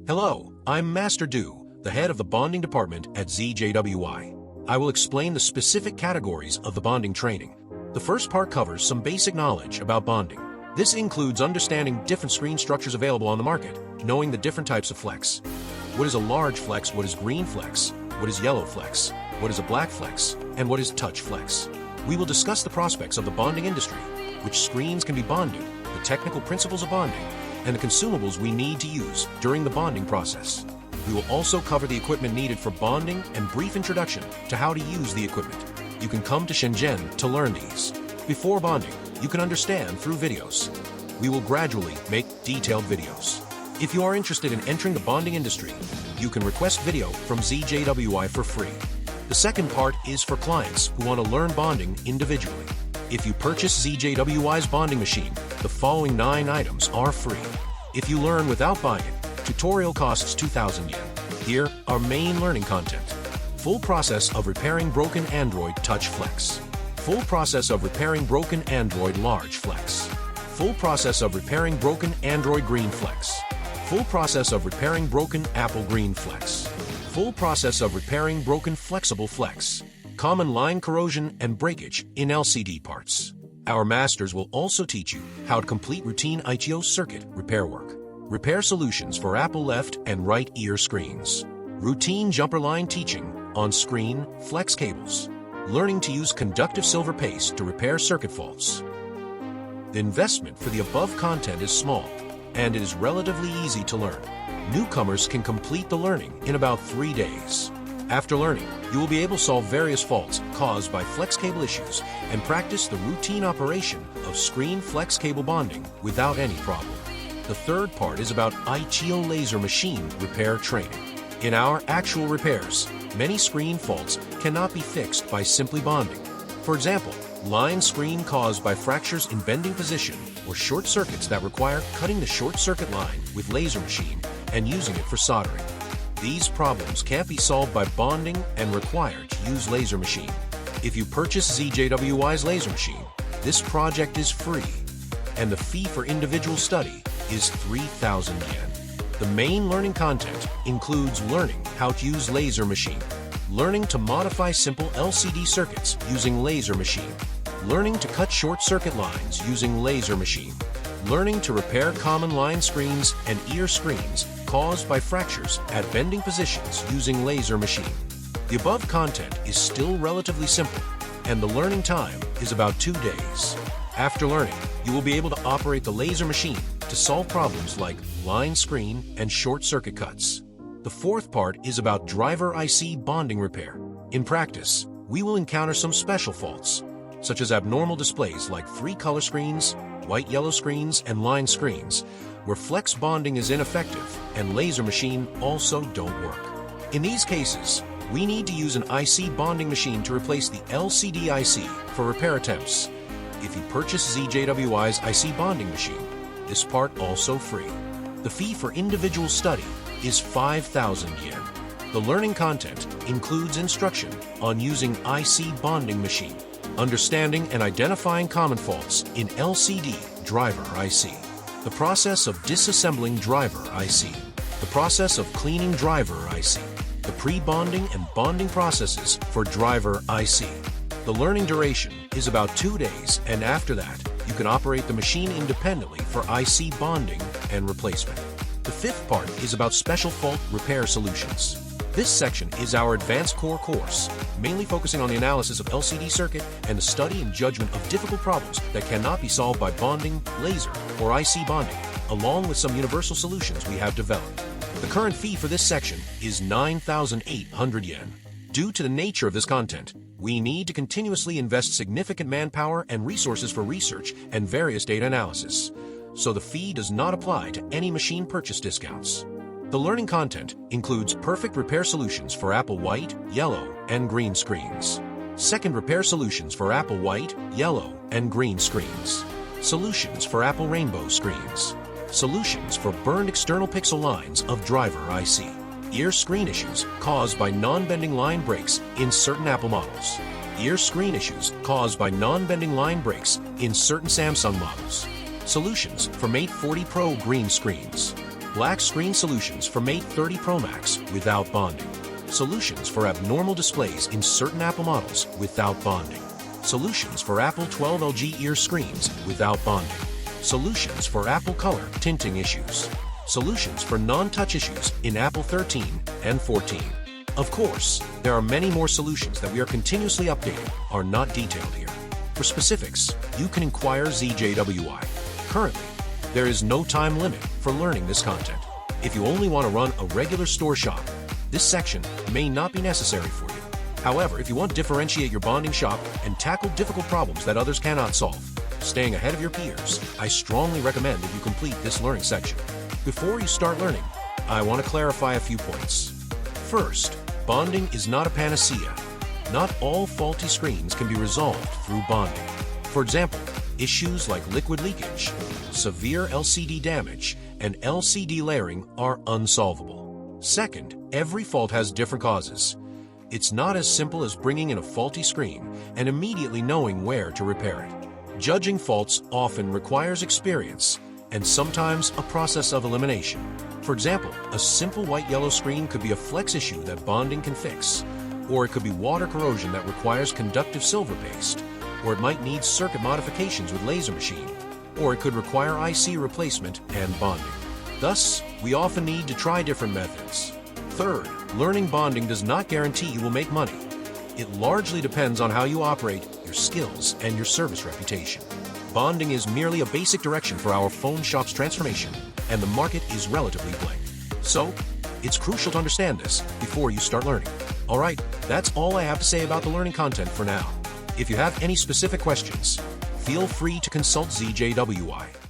Hello, I'm Master Do, the head of the bonding department at ZJWY. I will explain the specific categories of the bonding training. The first part covers some basic knowledge about bonding. This includes understanding different screen structures available on the market, knowing the different types of flex. What is a large flex? What is green flex? What is yellow flex? What is a black flex? And what is touch flex? We will discuss the prospects of the bonding industry, which screens can be bonded, the technical principles of bonding, and the consumables we need to use during the bonding process. We will also cover the equipment needed for bonding and brief introduction to how to use the equipment. You can come to Shenzhen to learn these. Before bonding, you can understand through videos. We will gradually make detailed videos. If you are interested in entering the bonding industry, you can request video from ZJWY for free. The second part is for clients who want to learn bonding individually. If you purchase ZJWY's bonding machine, the following 9 items are free. If you learn without buying it, tutorial costs 2,000 yen. Here are main learning content. Full process of repairing broken Android Touch Flex. Full process of repairing broken Android Large Flex. Full process of repairing broken Android Green Flex. Full process of repairing broken Apple Green Flex. Full process of repairing broken Flexible Flex. Common line corrosion and breakage in LCD parts. Our masters will also teach you how to complete routine ITO circuit repair work. Repair solutions for Apple left and right ear screens. Routine jumper line teaching on screen flex cables. Learning to use conductive silver paste to repair circuit faults. The investment for the above content is small, and it is relatively easy to learn. Newcomers can complete the learning in about 3 days. After learning, you will be able to solve various faults caused by flex cable issues and practice the routine operation of screen flex cable bonding without any problem. The third part is about ITO laser machine repair training. In our actual repairs, many screen faults cannot be fixed by simply bonding. For example, line screen caused by fractures in bending position or short circuits that require cutting the short circuit line with laser machine and using it for soldering. These problems can't be solved by bonding and require to use laser machine. If you purchase ZJWY's laser machine, this project is free, and the fee for individual study is 3,000 yen. The main learning content includes learning how to use laser machine, learning to modify simple LCD circuits using laser machine, learning to cut short circuit lines using laser machine, learning to repair common line screens and ear screens caused by fractures at bending positions using laser machine. The above content is still relatively simple, and the learning time is about 2 days. After learning, you will be able to operate the laser machine to solve problems like line screen and short circuit cuts. The fourth part is about driver IC bonding repair. In practice, we will encounter some special faults, such as abnormal displays like 3 color screens, white-yellow screens, and line screens, where flex bonding is ineffective and laser machine also don't work. In these cases, we need to use an IC bonding machine to replace the LCD IC for repair attempts. If you purchase ZJWY's IC bonding machine, this part also free. The fee for individual study is 5,000 yen. The learning content includes instruction on using IC bonding machine, understanding and identifying common faults in LCD driver IC, the process of disassembling driver IC, the process of cleaning driver IC, the pre-bonding and bonding processes for driver IC. The learning duration is about 2 days, and after that, you can operate the machine independently for IC bonding and replacement. The fifth part is about special fault repair solutions. This section is our advanced core course, mainly focusing on the analysis of LCD circuit and the study and judgment of difficult problems that cannot be solved by bonding, laser, or IC bonding, along with some universal solutions we have developed. The current fee for this section is 9,800 yen. Due to the nature of this content, we need to continuously invest significant manpower and resources for research and various data analysis, so the fee does not apply to any machine purchase discounts. The learning content includes perfect repair solutions for Apple white, yellow, and green screens. Second repair solutions for Apple white, yellow, and green screens. Solutions for Apple rainbow screens. Solutions for burned external pixel lines of driver IC. Ear screen issues caused by non-bending line breaks in certain Apple models. Ear screen issues caused by non-bending line breaks in certain Samsung models. Solutions for Mate 40 Pro green screens. black screen solutions for Mate 30 Pro Max without bonding. Solutions for abnormal displays in certain Apple models without bonding. Solutions for Apple 12 LG ear screens without bonding. Solutions for Apple Color tinting issues. Solutions for non-touch issues in Apple 13 and 14. Of course, there are many more solutions that we are continuously updating, are not detailed here. For specifics, you can inquire ZJWY. Currently, there is no time limit for learning this content. If you only want to run a regular store shop, this section may not be necessary for you. However, if you want to differentiate your bonding shop and tackle difficult problems that others cannot solve, staying ahead of your peers, I strongly recommend that you complete this learning section. Before you start learning, I want to clarify a few points. First, bonding is not a panacea. Not all faulty screens can be resolved through bonding. For example, issues like liquid leakage, severe LCD damage, and LCD layering are unsolvable. Second, every fault has different causes. It's not as simple as bringing in a faulty screen and immediately knowing where to repair it. Judging faults often requires experience and sometimes a process of elimination. For example, a simple white-yellow screen could be a flex issue that bonding can fix, or it could be water corrosion that requires conductive silver paste, or it might need circuit modifications with laser machine, or it could require IC replacement and bonding. Thus, we often need to try different methods. Third, learning bonding does not guarantee you will make money. It largely depends on how you operate, your skills, and your service reputation. Bonding is merely a basic direction for our phone shop's transformation, and the market is relatively blank. So, it's crucial to understand this before you start learning. Alright, that's all I have to say about the learning content for now. If you have any specific questions, feel free to consult ZJWY.